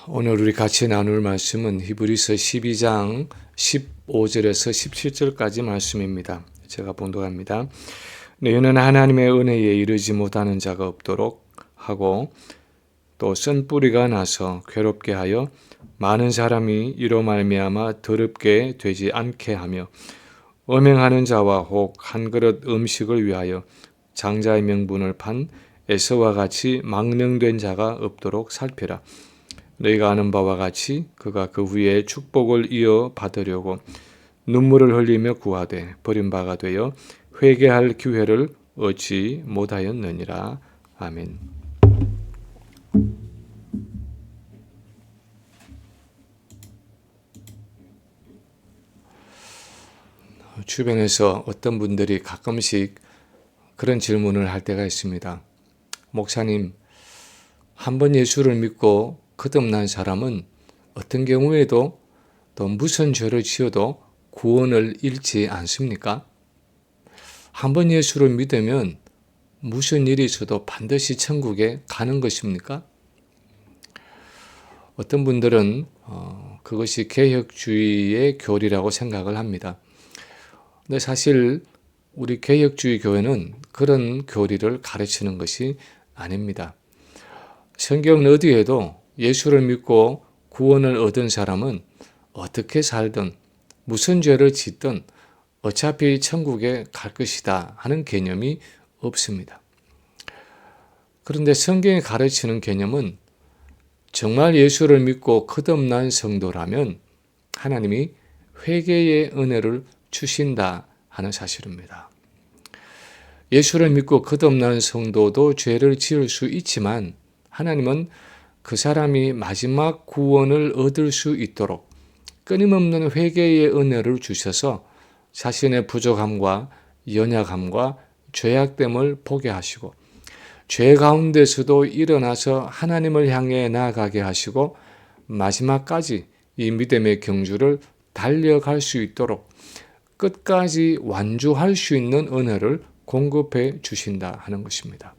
오늘 우리 같이 나눌 말씀은 히브리서 12장 15절에서 17절까지 말씀입니다. 제가 봉독합니다. 너희는 하나님의 은혜에 이르지 못하는 자가 없도록 하고 또 쓴 뿌리가 나서 괴롭게 하여 많은 사람이 이로 말미암아 더럽게 되지 않게 하며 음행하는 자와 혹 한 그릇 음식을 위하여 장자의 명분을 판 에서와 같이 망령된 자가 없도록 살피라. 너희가 아는 바와 같이 그가 그 후에 축복을 이어 받으려고 눈물을 흘리며 구하되 버림바가 되어 회개할 기회를 얻지 못하였느니라. 아멘. 주변에서 어떤 분들이 가끔씩 그런 질문을 할 때가 있습니다. 목사님, 한번 예수를 믿고 거듭난 사람은 어떤 경우에도 또 무슨 죄를 지어도 구원을 잃지 않습니까? 한번 예수를 믿으면 무슨 일이 있어도 반드시 천국에 가는 것입니까? 어떤 분들은 그것이 개혁주의의 교리라고 생각을 합니다. 근데 사실 우리 개혁주의 교회는 그런 교리를 가르치는 것이 아닙니다. 성경 어디에도 예수를 믿고 구원을 얻은 사람은 어떻게 살든 무슨 죄를 짓든 어차피 천국에 갈 것이다 하는 개념이 없습니다. 그런데 성경이 가르치는 개념은 정말 예수를 믿고 거듭난 성도라면 하나님이 회개의 은혜를 주신다 하는 사실입니다. 예수를 믿고 거듭난 성도도 죄를 지을 수 있지만 하나님은 그 사람이 마지막 구원을 얻을 수 있도록 끊임없는 회개의 은혜를 주셔서 자신의 부족함과 연약함과 죄악됨을 보게 하시고 죄 가운데서도 일어나서 하나님을 향해 나아가게 하시고 마지막까지 이 믿음의 경주를 달려갈 수 있도록 끝까지 완주할 수 있는 은혜를 공급해 주신다 하는 것입니다.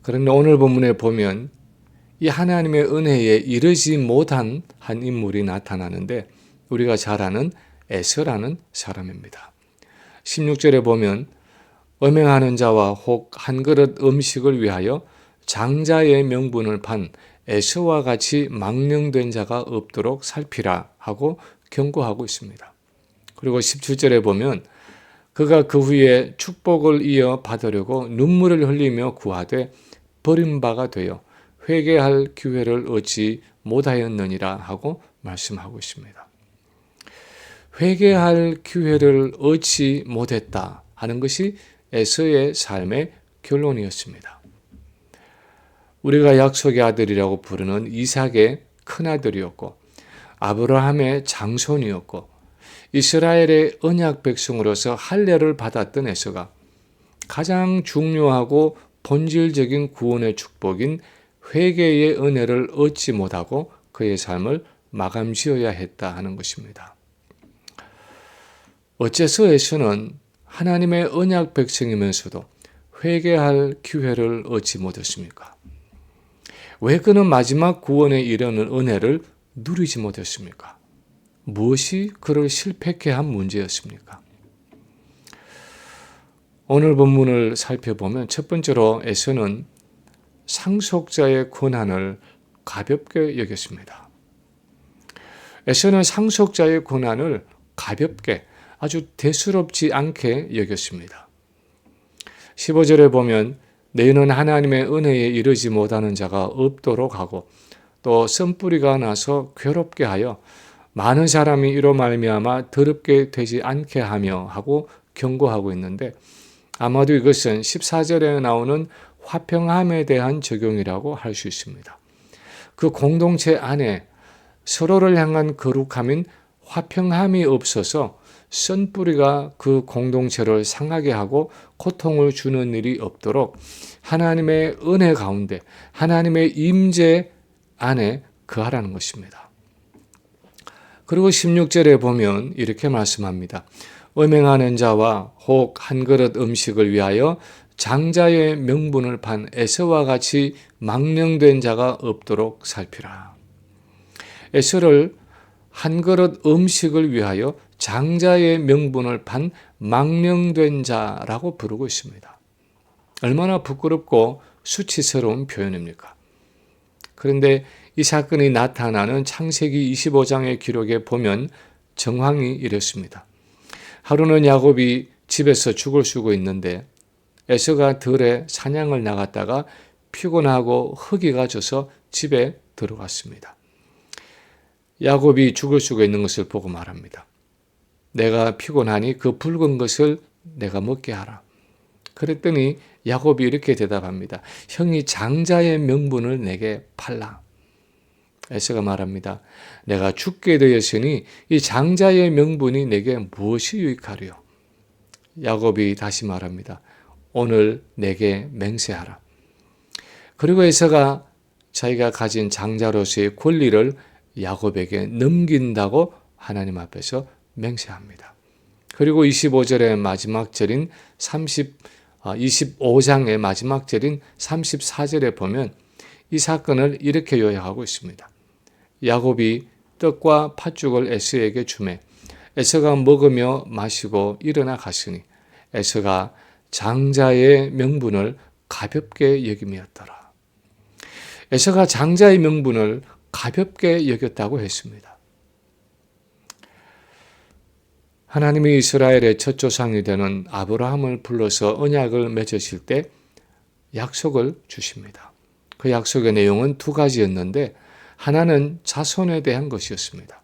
그런데 오늘 본문에 보면 이 하나님의 은혜에 이르지 못한 한 인물이 나타나는데 우리가 잘 아는 에서라는 사람입니다. 16절에 보면 음행하는 자와 혹 한 그릇 음식을 위하여 장자의 명분을 판 에서와 같이 망령된 자가 없도록 살피라 하고 경고하고 있습니다. 그리고 17절에 보면 그가 그 후에 축복을 이어 받으려고 눈물을 흘리며 구하되 버림바가 되어 회개할 기회를 얻지 못하였느니라 하고 말씀하고 있습니다. 회개할 기회를 얻지 못했다 하는 것이 에서의 삶의 결론이었습니다. 우리가 약속의 아들이라고 부르는 이삭의 큰아들이었고 아브라함의 장손이었고 이스라엘의 언약 백성으로서 할례를 받았던 에서가 가장 중요하고 본질적인 구원의 축복인 회개의 은혜를 얻지 못하고 그의 삶을 마감지어야 했다 하는 것입니다. 어째서 에서는 하나님의 언약 백성이면서도 회개할 기회를 얻지 못했습니까? 왜 그는 마지막 구원에 이르는 은혜를 누리지 못했습니까? 무엇이 그를 실패케 한 문제였습니까? 오늘 본문을 살펴보면 첫 번째로 에서는 상속자의 권한을 가볍게 여겼습니다. 에서는 상속자의 권한을 가볍게 아주 대수롭지 않게 여겼습니다. 15절에 보면 너희는 하나님의 은혜에 이르지 못하는 자가 없도록 하고 또 쓴뿌리가 나서 괴롭게 하여 많은 사람이 이로 말미암아 더럽게 되지 않게 하며 하고 경고하고 있는데 아마도 이것은 14절에 나오는 화평함에 대한 적용이라고 할 수 있습니다. 그 공동체 안에 서로를 향한 거룩함인 화평함이 없어서 쓴뿌리가 그 공동체를 상하게 하고 고통을 주는 일이 없도록 하나님의 은혜 가운데 하나님의 임재 안에 거하라는 것입니다. 그리고 16절에 보면 이렇게 말씀합니다. 음행하는 자와 혹 한 그릇 음식을 위하여 장자의 명분을 판 에서와 같이 망령된 자가 없도록 살피라. 에서를 한 그릇 음식을 위하여 장자의 명분을 판 망령된 자라고 부르고 있습니다. 얼마나 부끄럽고 수치스러운 표현입니까? 그런데 이 사건이 나타나는 창세기 25장의 기록에 보면 정황이 이렇습니다. 하루는 야곱이 집에서 죽을 쉬고 있는데 에서가 들에 사냥을 나갔다가 피곤하고 허기가 져서 집에 들어갔습니다. 야곱이 죽을 쉬고 있는 것을 보고 말합니다. 내가 피곤하니 그 붉은 것을 내가 먹게 하라. 그랬더니 야곱이 이렇게 대답합니다. 형이 장자의 명분을 내게 팔라. 에서가 말합니다. 내가 죽게 되었으니 이 장자의 명분이 내게 무엇이 유익하리요? 야곱이 다시 말합니다. 오늘 내게 맹세하라. 그리고 에서가 자기가 가진 장자로서의 권리를 야곱에게 넘긴다고 하나님 앞에서 맹세합니다. 그리고 25절의 마지막 절인 25장의 마지막 절인 34절에 보면 이 사건을 이렇게 요약하고 있습니다. 야곱이 떡과 팥죽을 에서에게 주매 에서가 먹으며 마시고 일어나 갔으니 에서가 장자의 명분을 가볍게 여김이었더라. 에서가 장자의 명분을 가볍게 여겼다고 했습니다. 하나님이 이스라엘의 첫 조상이 되는 아브라함을 불러서 언약을 맺으실 때 약속을 주십니다. 그 약속의 내용은 두 가지였는데 하나는 자손에 대한 것이었습니다.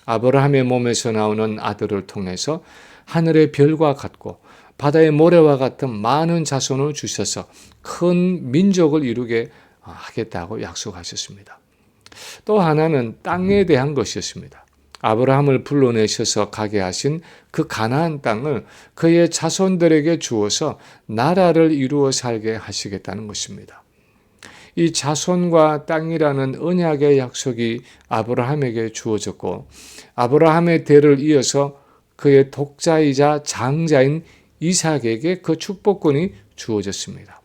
아브라함의 몸에서 나오는 아들을 통해서 하늘의 별과 같고 바다의 모래와 같은 많은 자손을 주셔서 큰 민족을 이루게 하겠다고 약속하셨습니다. 또 하나는 땅에 대한 것이었습니다. 아브라함을 불러내셔서 가게 하신 그 가나안 땅을 그의 자손들에게 주어서 나라를 이루어 살게 하시겠다는 것입니다. 이 자손과 땅이라는 언약의 약속이 아브라함에게 주어졌고 아브라함의 대를 이어서 그의 독자이자 장자인 이삭에게 그 축복권이 주어졌습니다.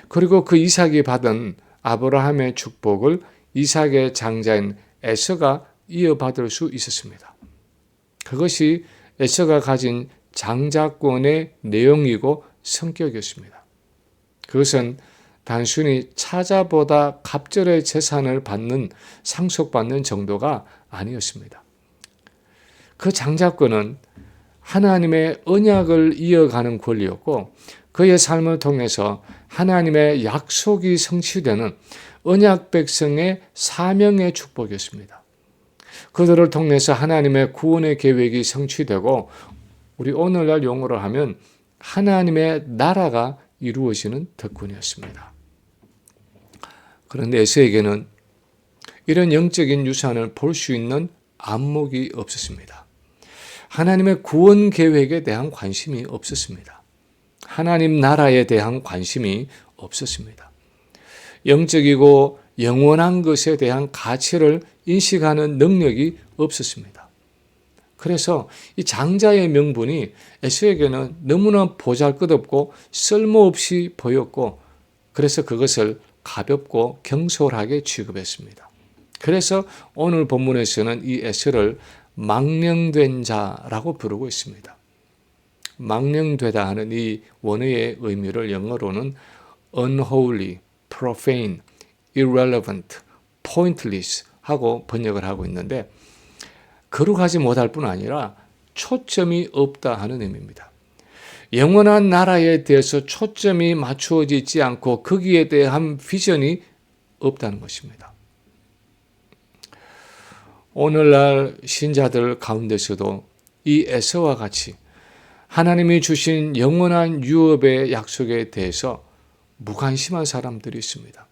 그리고 그 이삭이 받은 아브라함의 축복을 이삭의 장자인 에서가 이어받을 수 있었습니다. 그것이 에서가 가진 장자권의 내용이고 성격이었습니다. 그것은 단순히 차자보다 갑절의 재산을 받는 상속받는 정도가 아니었습니다. 그 장자권은 하나님의 언약을 이어가는 권리였고 그의 삶을 통해서 하나님의 약속이 성취되는 언약 백성의 사명의 축복이었습니다. 그들을 통해서 하나님의 구원의 계획이 성취되고 우리 오늘날 용어로 하면 하나님의 나라가 이루어지는特권이었습니다. 그런데 에서에게는 이런 영적인 유산을 볼 수 있는 안목이 없었습니다. 하나님의 구원 계획에 대한 관심이 없었습니다. 하나님 나라에 대한 관심이 없었습니다. 영적이고 영원한 것에 대한 가치를 인식하는 능력이 없었습니다. 그래서 이 장자의 명분이 에서에게는 너무나 보잘것없고 쓸모없이 보였고 그래서 그것을 가볍고 경솔하게 취급했습니다. 그래서 오늘 본문에서는 이 에서를 망령된 자라고 부르고 있습니다. 망령되다 하는 이 원어의 의미를 영어로는 unholy, profane, irrelevant, pointless 하고 번역을 하고 있는데 거룩하지 못할 뿐 아니라 초점이 없다 하는 의미입니다. 영원한 나라에 대해서 초점이 맞추어지지 않고 거기에 대한 비전이 없다는 것입니다. 오늘날 신자들 가운데서도 이 에서와 같이 하나님이 주신 영원한 유업의 약속에 대해서 무관심한 사람들이 있습니다.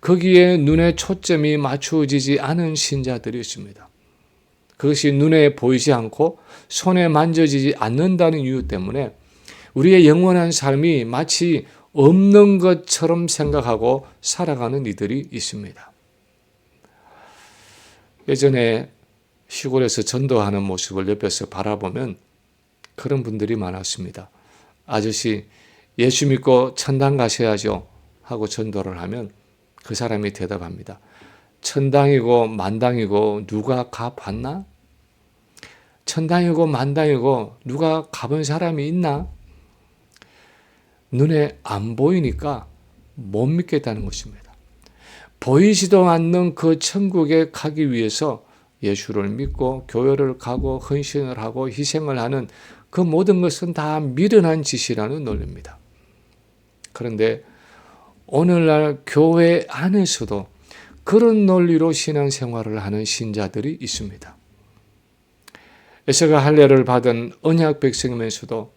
거기에 눈의 초점이 맞추어지지 않은 신자들이 있습니다. 그것이 눈에 보이지 않고 손에 만져지지 않는다는 이유 때문에 우리의 영원한 삶이 마치 없는 것처럼 생각하고 살아가는 이들이 있습니다. 예전에 시골에서 전도하는 모습을 옆에서 바라보면 그런 분들이 많았습니다. 아저씨, 예수 믿고 천당 가셔야죠 하고 전도를 하면 그 사람이 대답합니다. 천당이고 만당이고 누가 가봤나? 천당이고 만당이고 누가 가본 사람이 있나? 눈에 안 보이니까 못 믿겠다는 것입니다. 보이지도 않는 그 천국에 가기 위해서 예수를 믿고 교회를 가고 헌신을 하고 희생을 하는 그 모든 것은 다 미련한 짓이라는 논리입니다. 그런데 오늘날 교회 안에서도 그런 논리로 신앙생활을 하는 신자들이 있습니다. 에서가 할례를 받은 언약 백성이면서도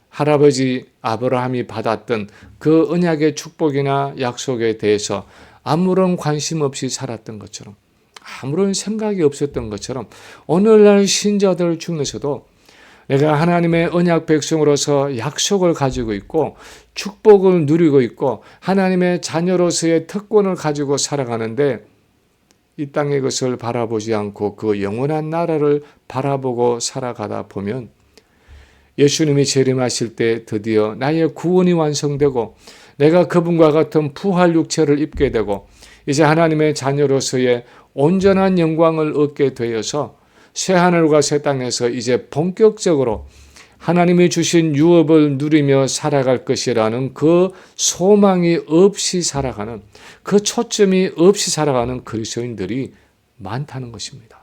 할아버지 아브라함이 받았던 그 언약의 축복이나 약속에 대해서 아무런 관심 없이 살았던 것처럼, 아무런 생각이 없었던 것처럼 오늘날 신자들 중에서도 내가 하나님의 언약 백성으로서 약속을 가지고 있고 축복을 누리고 있고 하나님의 자녀로서의 특권을 가지고 살아가는데 이 땅의 것을 바라보지 않고 그 영원한 나라를 바라보고 살아가다 보면 예수님이 재림하실 때 드디어 나의 구원이 완성되고 내가 그분과 같은 부활 육체를 입게 되고 이제 하나님의 자녀로서의 온전한 영광을 얻게 되어서 새하늘과 새 땅에서 이제 본격적으로 하나님이 주신 유업을 누리며 살아갈 것이라는 그 소망이 없이 살아가는, 그 초점이 없이 살아가는 그리스도인들이 많다는 것입니다.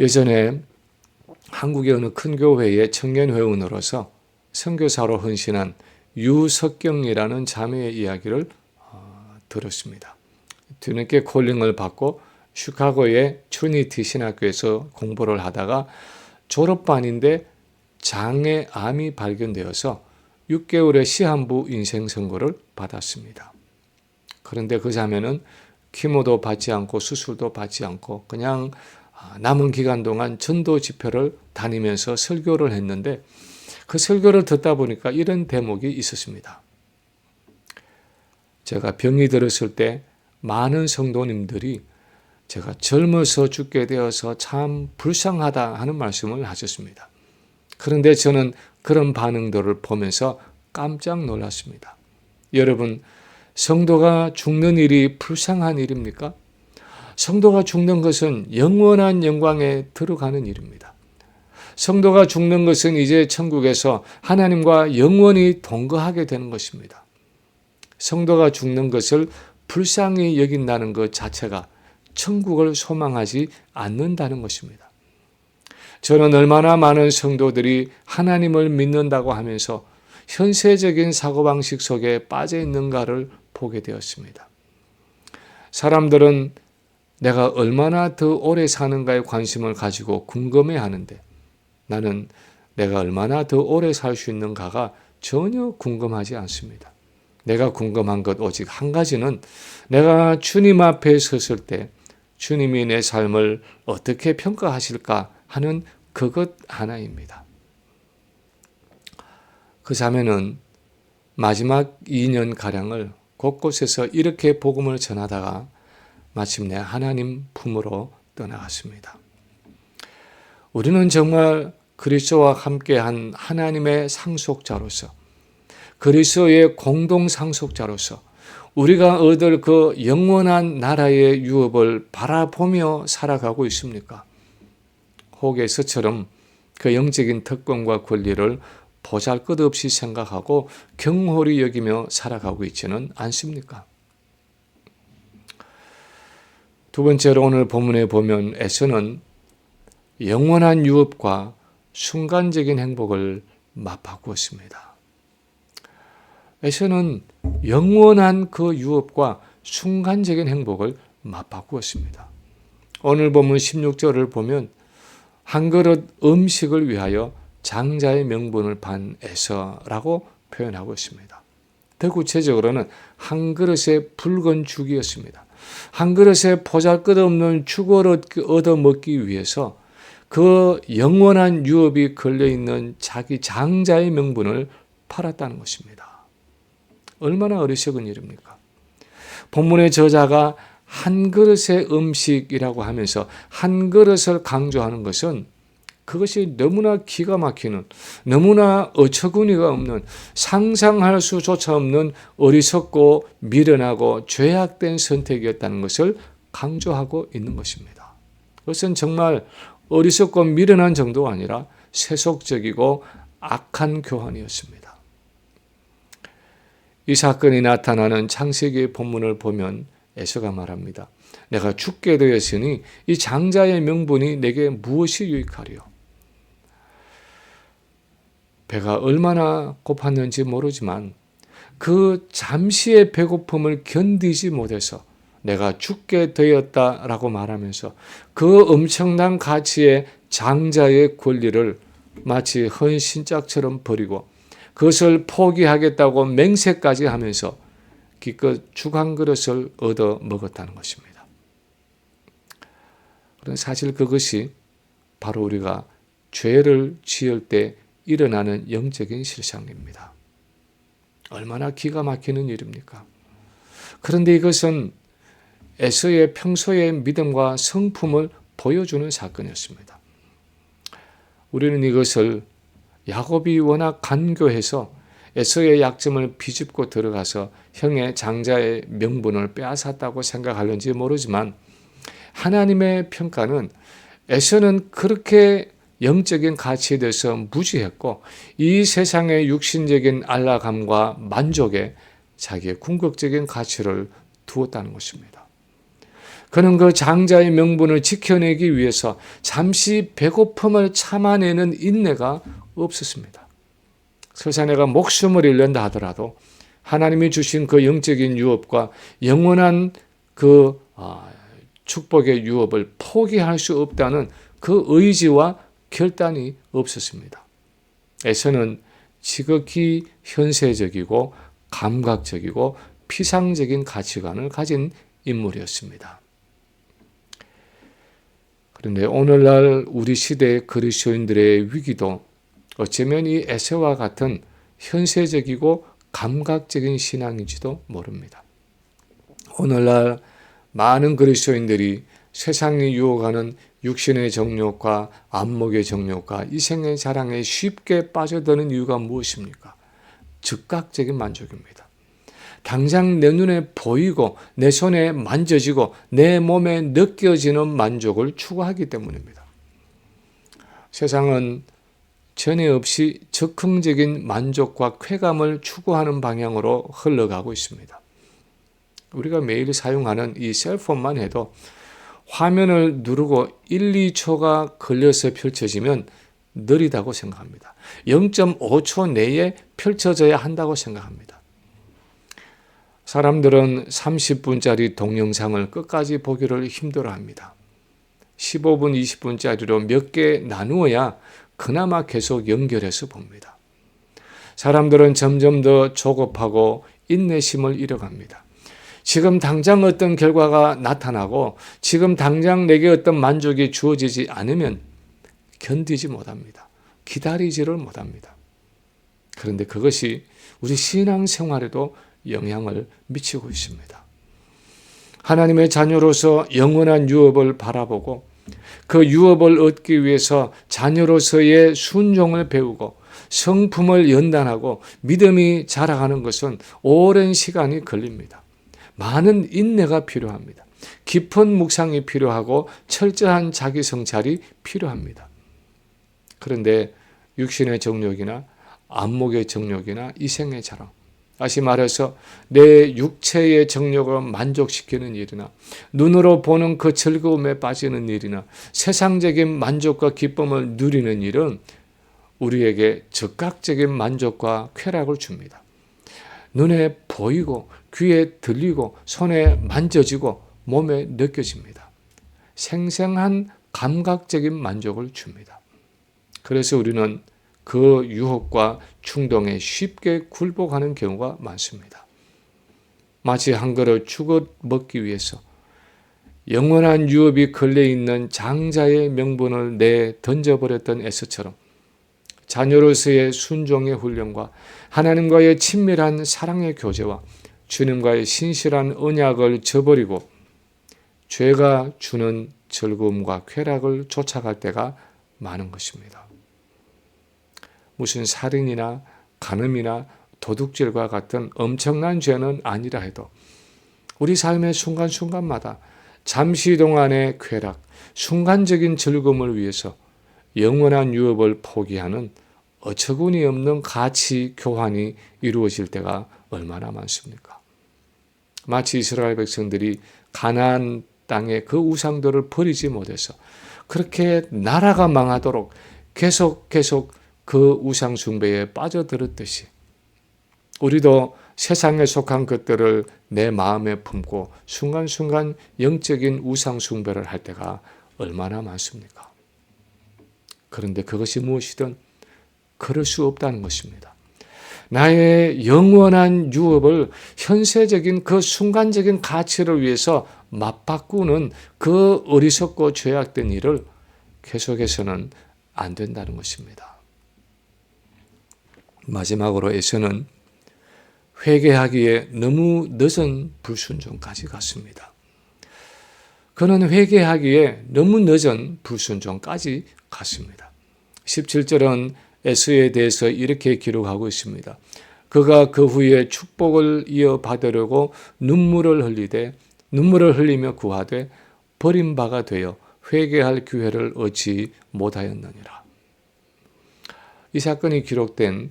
예전에 한국의 어느 큰 교회의 청년 회원으로서 선교사로 헌신한 유석경이라는 자매의 이야기를 들었습니다. 뒤늦게 콜링을 받고 시카고의 트리니티 신학교에서 공부를 하다가 졸업반인데 장애암이 발견되어서 6개월의 시한부 인생선고를 받았습니다. 그런데 그 자매는 키모도 받지 않고 수술도 받지 않고 그냥 남은 기간 동안 전도 집회를 다니면서 설교를 했는데 그 설교를 듣다 보니까 이런 대목이 있었습니다. 제가 병이 들었을 때 많은 성도님들이 제가 젊어서 죽게 되어서 참 불쌍하다 하는 말씀을 하셨습니다. 그런데 저는 그런 반응들을 보면서 깜짝 놀랐습니다. 여러분, 성도가 죽는 일이 불쌍한 일입니까? 성도가 죽는 것은 영원한 영광에 들어가는 일입니다. 성도가 죽는 것은 이제 천국에서 하나님과 영원히 동거하게 되는 것입니다. 성도가 죽는 것을 불쌍히 여긴다는 것 자체가 천국을 소망하지 않는다는 것입니다. 저는 얼마나 많은 성도들이 하나님을 믿는다고 하면서 현세적인 사고방식 속에 빠져 있는가를 보게 되었습니다. 사람들은 내가 얼마나 더 오래 사는가에 관심을 가지고 궁금해하는데 나는 내가 얼마나 더 오래 살 수 있는가가 전혀 궁금하지 않습니다. 내가 궁금한 것 오직 한 가지는 내가 주님 앞에 섰을 때 주님이 내 삶을 어떻게 평가하실까 하는 그것 하나입니다. 그 자매는 마지막 2년가량을 곳곳에서 이렇게 복음을 전하다가 마침내 하나님 품으로 떠나갔습니다. 우리는 정말 그리스도와 함께한 하나님의 상속자로서 그리스도의 공동 상속자로서 우리가 얻을 그 영원한 나라의 유업을 바라보며 살아가고 있습니까? 혹에서처럼 그 영적인 특권과 권리를 보잘것없이 생각하고 경홀히 여기며 살아가고 있지는 않습니까? 두 번째로 오늘 본문에 보면 에서는 영원한 유업과 순간적인 행복을 맞바꾸었습니다. 에서는 영원한 그 유업과 순간적인 행복을 맞바꾸었습니다. 오늘 본문 16절을 보면 한 그릇 음식을 위하여 장자의 명분을 판 에서라고 표현하고 있습니다. 더 구체적으로는 한 그릇의 붉은 죽이었습니다. 한 그릇의 보잘것없는 죽을 얻어먹기 위해서 그 영원한 유업이 걸려있는 자기 장자의 명분을 팔았다는 것입니다. 얼마나 어리석은 일입니까? 본문의 저자가 한 그릇의 음식이라고 하면서 한 그릇을 강조하는 것은 그것이 너무나 기가 막히는, 너무나 어처구니가 없는, 상상할 수조차 없는 어리석고 미련하고 죄악된 선택이었다는 것을 강조하고 있는 것입니다. 그것은 정말 어리석고 미련한 정도가 아니라 세속적이고 악한 교환이었습니다. 이 사건이 나타나는 창세기 본문을 보면 에서가 말합니다. 내가 죽게 되었으니 이 장자의 명분이 내게 무엇이 유익하리요? 배가 얼마나 고팠는지 모르지만 그 잠시의 배고픔을 견디지 못해서 내가 죽게 되었다라고 말하면서 그 엄청난 가치의 장자의 권리를 마치 헌신짝처럼 버리고 그것을 포기하겠다고 맹세까지 하면서 기껏 죽 한 그릇을 얻어 먹었다는 것입니다. 그런데 사실 그것이 바로 우리가 죄를 지을 때 일어나는 영적인 실상입니다. 얼마나 기가 막히는 일입니까? 그런데 이것은 에서의 평소의 믿음과 성품을 보여주는 사건이었습니다. 우리는 이것을 야곱이 워낙 간교해서 에서의 약점을 비집고 들어가서 형의 장자의 명분을 빼앗았다고 생각하는지 모르지만 하나님의 평가는 에서는 그렇게 영적인 가치에 대해서 무지했고 이 세상의 육신적인 안락함과 만족에 자기의 궁극적인 가치를 두었다는 것입니다. 그는 그 장자의 명분을 지켜내기 위해서 잠시 배고픔을 참아내는 인내가 없었습니다. 설사 내가 목숨을 잃는다 하더라도 하나님이 주신 그 영적인 유업과 영원한 그 축복의 유업을 포기할 수 없다는 그 의지와 결단이 없었습니다. 에서는 지극히 현세적이고 감각적이고 피상적인 가치관을 가진 인물이었습니다. 그런데 오늘날 우리 시대의 그리스도인들의 위기도 어쩌면 이 에서와 같은 현세적이고 감각적인 신앙인지도 모릅니다. 오늘날 많은 그리스도인들이 세상이 유혹하는 육신의 정욕과 안목의 정욕과 이생의 자랑에 쉽게 빠져드는 이유가 무엇입니까? 즉각적인 만족입니다. 당장 내 눈에 보이고 내 손에 만져지고 내 몸에 느껴지는 만족을 추구하기 때문입니다. 세상은 전에 없이 즉흥적인 만족과 쾌감을 추구하는 방향으로 흘러가고 있습니다. 우리가 매일 사용하는 이 셀폰만 해도 화면을 누르고 1, 2초가 걸려서 펼쳐지면 느리다고 생각합니다. 0.5초 내에 펼쳐져야 한다고 생각합니다. 사람들은 30분짜리 동영상을 끝까지 보기를 힘들어합니다. 15분, 20분짜리로 몇 개 나누어야 그나마 계속 연결해서 봅니다. 사람들은 점점 더 조급하고 인내심을 잃어갑니다. 지금 당장 어떤 결과가 나타나고 지금 당장 내게 어떤 만족이 주어지지 않으면 견디지 못합니다. 기다리지를 못합니다. 그런데 그것이 우리 신앙생활에도 영향을 미치고 있습니다. 하나님의 자녀로서 영원한 유업을 바라보고 그 유업을 얻기 위해서 자녀로서의 순종을 배우고 성품을 연단하고 믿음이 자라가는 것은 오랜 시간이 걸립니다. 많은 인내가 필요합니다. 깊은 묵상이 필요하고 철저한 자기 성찰이 필요합니다. 그런데 육신의 정욕이나 안목의 정욕이나 이생의 자랑, 다시 말해서 내 육체의 정욕을 만족시키는 일이나 눈으로 보는 그 즐거움에 빠지는 일이나 세상적인 만족과 기쁨을 누리는 일은 우리에게 즉각적인 만족과 쾌락을 줍니다. 눈에 보이고 귀에 들리고 손에 만져지고 몸에 느껴집니다. 생생한 감각적인 만족을 줍니다. 그래서 우리는 그 유혹과 충동에 쉽게 굴복하는 경우가 많습니다. 마치 한 그릇 죽어 먹기 위해서 영원한 유업이 걸려있는 장자의 명분을 내 던져버렸던 에서처럼 자녀로서의 순종의 훈련과 하나님과의 친밀한 사랑의 교제와 주님과의 신실한 언약을 저버리고 죄가 주는 즐거움과 쾌락을 쫓아갈 때가 많은 것입니다. 무슨 살인이나 간음이나 도둑질과 같은 엄청난 죄는 아니라 해도 우리 삶의 순간순간마다 잠시 동안의 쾌락, 순간적인 즐거움을 위해서 영원한 유업을 포기하는 어처구니 없는 가치 교환이 이루어질 때가 얼마나 많습니까? 마치 이스라엘 백성들이 가나안 땅의 그 우상들을 버리지 못해서 그렇게 나라가 망하도록 계속 그 우상 숭배에 빠져들었듯이 우리도 세상에 속한 것들을 내 마음에 품고 순간순간 영적인 우상 숭배를 할 때가 얼마나 많습니까? 그런데 그것이 무엇이든 그럴 수 없다는 것입니다. 나의 영원한 유업을 현세적인 그 순간적인 가치를 위해서 맞바꾸는 그 어리석고 죄악된 일을 계속해서는 안 된다는 것입니다. 마지막으로 에서는 회개하기에 너무 늦은 불순종까지 갔습니다. 그는 회개하기에 너무 늦은 불순종까지 갔습니다. 17절은 에서에 대해서 이렇게 기록하고 있습니다. 그가 그 후에 축복을 이어받으려고 눈물을 흘리며 구하되 버림바가 되어 회개할 기회를 얻지 못하였느니라. 이 사건이 기록된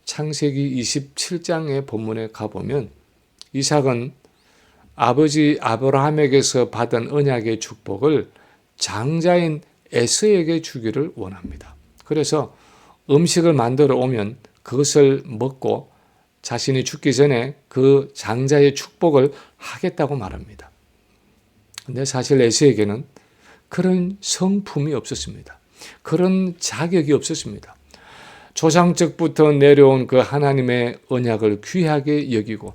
창세기 27장의 본문에 가보면 이삭은 아버지 아브라함에게서 받은 언약의 축복을 장자인 에서에게 주기를 원합니다. 그래서 음식을 만들어 오면 그것을 먹고 자신이 죽기 전에 그 장자의 축복을 하겠다고 말합니다. 근데 사실 에서에게는 그런 성품이 없었습니다. 그런 자격이 없었습니다. 조상적부터 내려온 그 하나님의 언약을 귀하게 여기고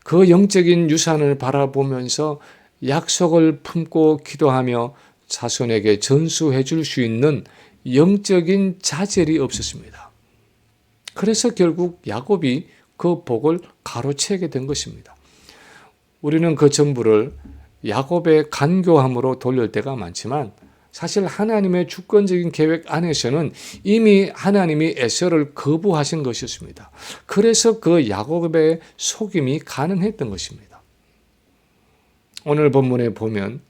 그 영적인 유산을 바라보면서 약속을 품고 기도하며 자손에게 전수해 줄 수 있는 영적인 자질이 없었습니다. 그래서 결국 야곱이 그 복을 가로채게 된 것입니다. 우리는 그 전부를 야곱의 간교함으로 돌릴 때가 많지만 사실 하나님의 주권적인 계획 안에서는 이미 하나님이 에서를 거부하신 것이었습니다. 그래서 그 야곱의 속임이 가능했던 것입니다. 오늘 본문에 보면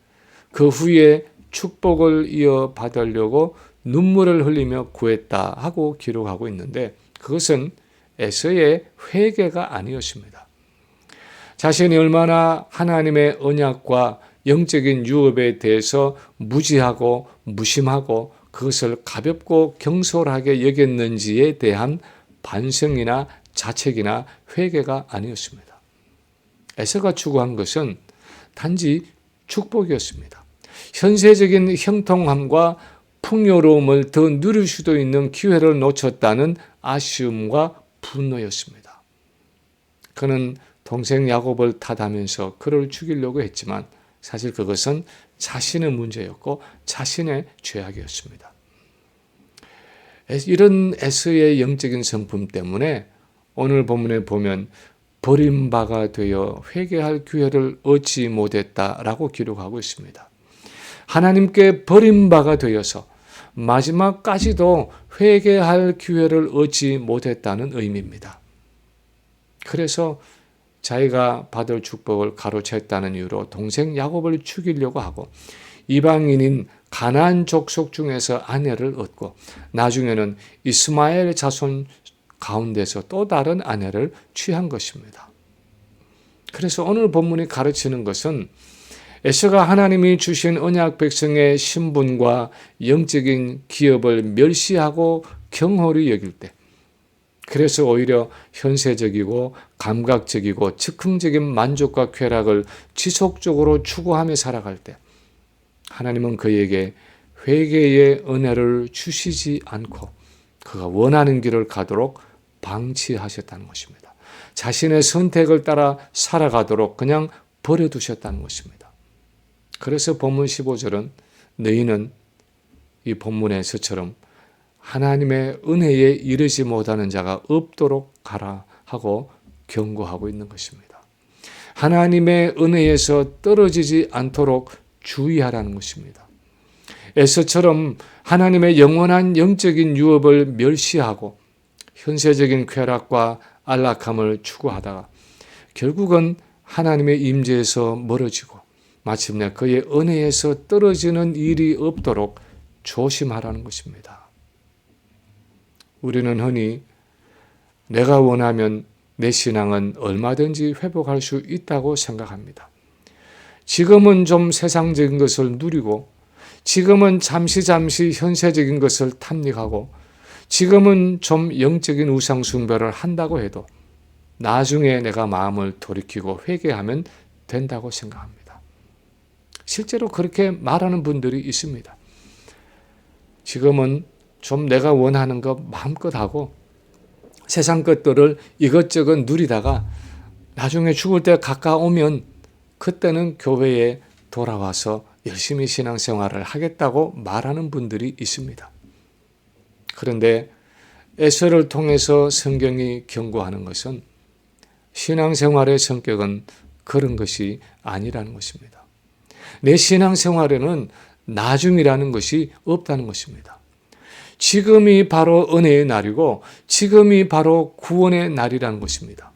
그 후에 축복을 이어받으려고 눈물을 흘리며 구했다 하고 기록하고 있는데 그것은 에서의 회개가 아니었습니다. 자신이 얼마나 하나님의 언약과 영적인 유업에 대해서 무지하고 무심하고 그것을 가볍고 경솔하게 여겼는지에 대한 반성이나 자책이나 회개가 아니었습니다. 에서가 추구한 것은 단지 축복이었습니다. 현세적인 형통함과 풍요로움을 더 누릴 수도 있는 기회를 놓쳤다는 아쉬움과 분노였습니다. 그는 동생 야곱을 탓하면서 그를 죽이려고 했지만 사실 그것은 자신의 문제였고 자신의 죄악이었습니다. 이런 에서의 영적인 성품 때문에 오늘 본문에 보면 버림바가 되어 회개할 기회를 얻지 못했다라고 기록하고 있습니다. 하나님께 버림바가 되어서 마지막까지도 회개할 기회를 얻지 못했다는 의미입니다. 그래서 자기가 받을 축복을 가로챘다는 이유로 동생 야곱을 죽이려고 하고 이방인인 가나안 족속 중에서 아내를 얻고 나중에는 이스마엘 자손 가운데서 또 다른 아내를 취한 것입니다. 그래서 오늘 본문이 가르치는 것은 에서가 하나님이 주신 언약 백성의 신분과 영적인 기업을 멸시하고 경홀히 여길 때 그래서 오히려 현세적이고 감각적이고 즉흥적인 만족과 쾌락을 지속적으로 추구하며 살아갈 때 하나님은 그에게 회개의 은혜를 주시지 않고 그가 원하는 길을 가도록 방치하셨다는 것입니다. 자신의 선택을 따라 살아가도록 그냥 버려두셨다는 것입니다. 그래서 본문 15절은 너희는 이 본문에서처럼 하나님의 은혜에 이르지 못하는 자가 없도록 가라 하고 경고하고 있는 것입니다. 하나님의 은혜에서 떨어지지 않도록 주의하라는 것입니다. 에서처럼 하나님의 영원한 영적인 유업을 멸시하고 현세적인 쾌락과 안락함을 추구하다가 결국은 하나님의 임재에서 멀어지고 마침내 그의 은혜에서 떨어지는 일이 없도록 조심하라는 것입니다. 우리는 흔히 내가 원하면 내 신앙은 얼마든지 회복할 수 있다고 생각합니다. 지금은 좀 세상적인 것을 누리고, 지금은 잠시 현세적인 것을 탐닉하고, 지금은 좀 영적인 우상 숭배를 한다고 해도 나중에 내가 마음을 돌이키고 회개하면 된다고 생각합니다. 실제로 그렇게 말하는 분들이 있습니다. 지금은 좀 내가 원하는 것 마음껏 하고 세상 것들을 이것저것 누리다가 나중에 죽을 때 가까우면 그때는 교회에 돌아와서 열심히 신앙생활을 하겠다고 말하는 분들이 있습니다. 그런데 에서를 통해서 성경이 경고하는 것은 신앙생활의 성격은 그런 것이 아니라는 것입니다. 내 신앙생활에는 나중이라는 것이 없다는 것입니다. 지금이 바로 은혜의 날이고 지금이 바로 구원의 날이라는 것입니다.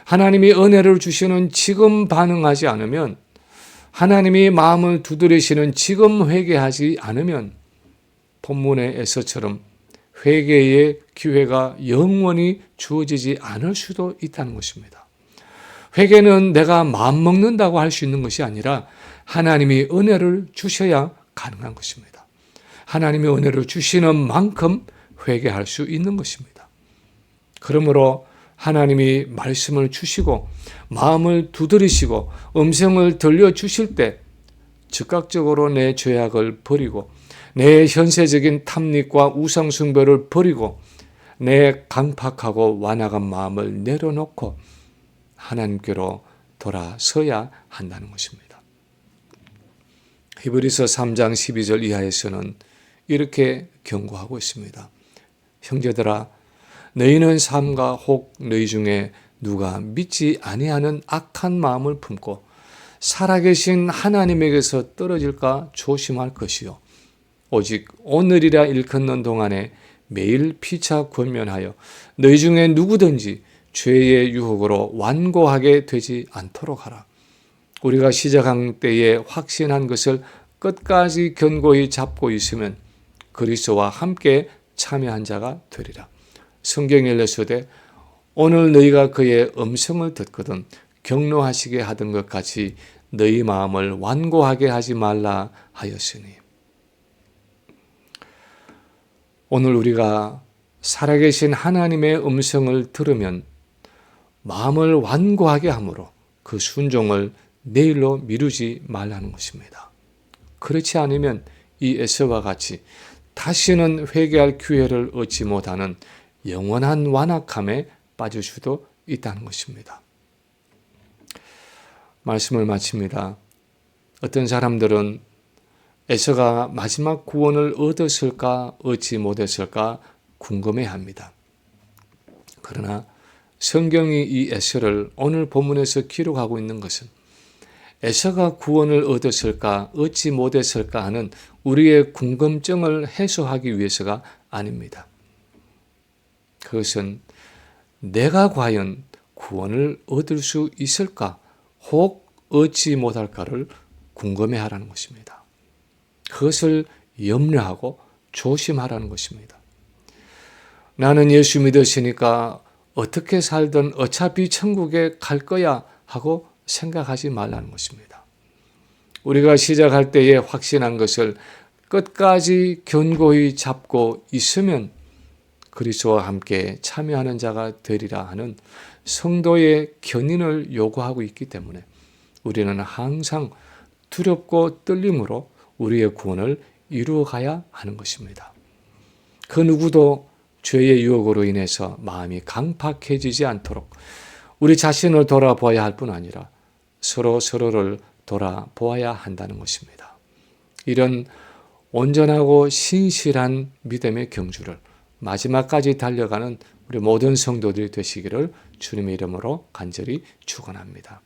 하나님이 은혜를 주시는 지금 반응하지 않으면, 하나님이 마음을 두드리시는 지금 회개하지 않으면 본문의 에서처럼 회개의 기회가 영원히 주어지지 않을 수도 있다는 것입니다. 회개는 내가 마음먹는다고 할 수 있는 것이 아니라 하나님이 은혜를 주셔야 가능한 것입니다. 하나님이 은혜를 주시는 만큼 회개할 수 있는 것입니다. 그러므로 하나님이 말씀을 주시고 마음을 두드리시고 음성을 들려주실 때 즉각적으로 내 죄악을 버리고 내 현세적인 탐닉과 우상숭배를 버리고 내 강팍하고 완악한 마음을 내려놓고 하나님께로 돌아서야 한다는 것입니다. 히브리서 3장 12절 이하에서는 이렇게 경고하고 있습니다. 형제들아, 너희는 삼가 혹 너희 중에 누가 믿지 아니하는 악한 마음을 품고 살아계신 하나님에게서 떨어질까 조심할 것이요. 오직 오늘이라 일컫는 동안에 매일 피차 권면하여 너희 중에 누구든지 죄의 유혹으로 완고하게 되지 않도록 하라. 우리가 시작한 때에 확신한 것을 끝까지 견고히 잡고 있으면 그리스도와 함께 참여한 자가 되리라. 성경에 일러서되 오늘 너희가 그의 음성을 듣거든 격노하시게 하던 것 같이 너희 마음을 완고하게 하지 말라 하였으니. 오늘 우리가 살아계신 하나님의 음성을 들으면 마음을 완고하게 함으로 그 순종을 내일로 미루지 말라는 것입니다. 그렇지 않으면 이 에서와 같이 다시는 회개할 기회를 얻지 못하는 영원한 완악함에 빠질 수도 있다는 것입니다. 말씀을 마칩니다. 어떤 사람들은 에서가 마지막 구원을 얻었을까 얻지 못했을까 궁금해합니다. 그러나 성경이 이 에서를 오늘 본문에서 기록하고 있는 것은 에서가 구원을 얻었을까 얻지 못했을까 하는 우리의 궁금증을 해소하기 위해서가 아닙니다. 그것은 내가 과연 구원을 얻을 수 있을까 혹 얻지 못할까를 궁금해하라는 것입니다. 그것을 염려하고 조심하라는 것입니다. 나는 예수 믿었으니까 어떻게 살든 어차피 천국에 갈 거야 하고 생각하지 말라는 것입니다. 우리가 시작할 때에 확신한 것을 끝까지 견고히 잡고 있으면 그리스도와 함께 참여하는 자가 되리라 하는 성도의 견인을 요구하고 있기 때문에 우리는 항상 두렵고 떨림으로 우리의 구원을 이루어가야 하는 것입니다. 그 누구도 죄의 유혹으로 인해서 마음이 강팍해지지 않도록 우리 자신을 돌아보아야 할 뿐 아니라 서로를 돌아보아야 한다는 것입니다. 이런 온전하고 신실한 믿음의 경주를 마지막까지 달려가는 우리 모든 성도들이 되시기를 주님의 이름으로 간절히 축원합니다.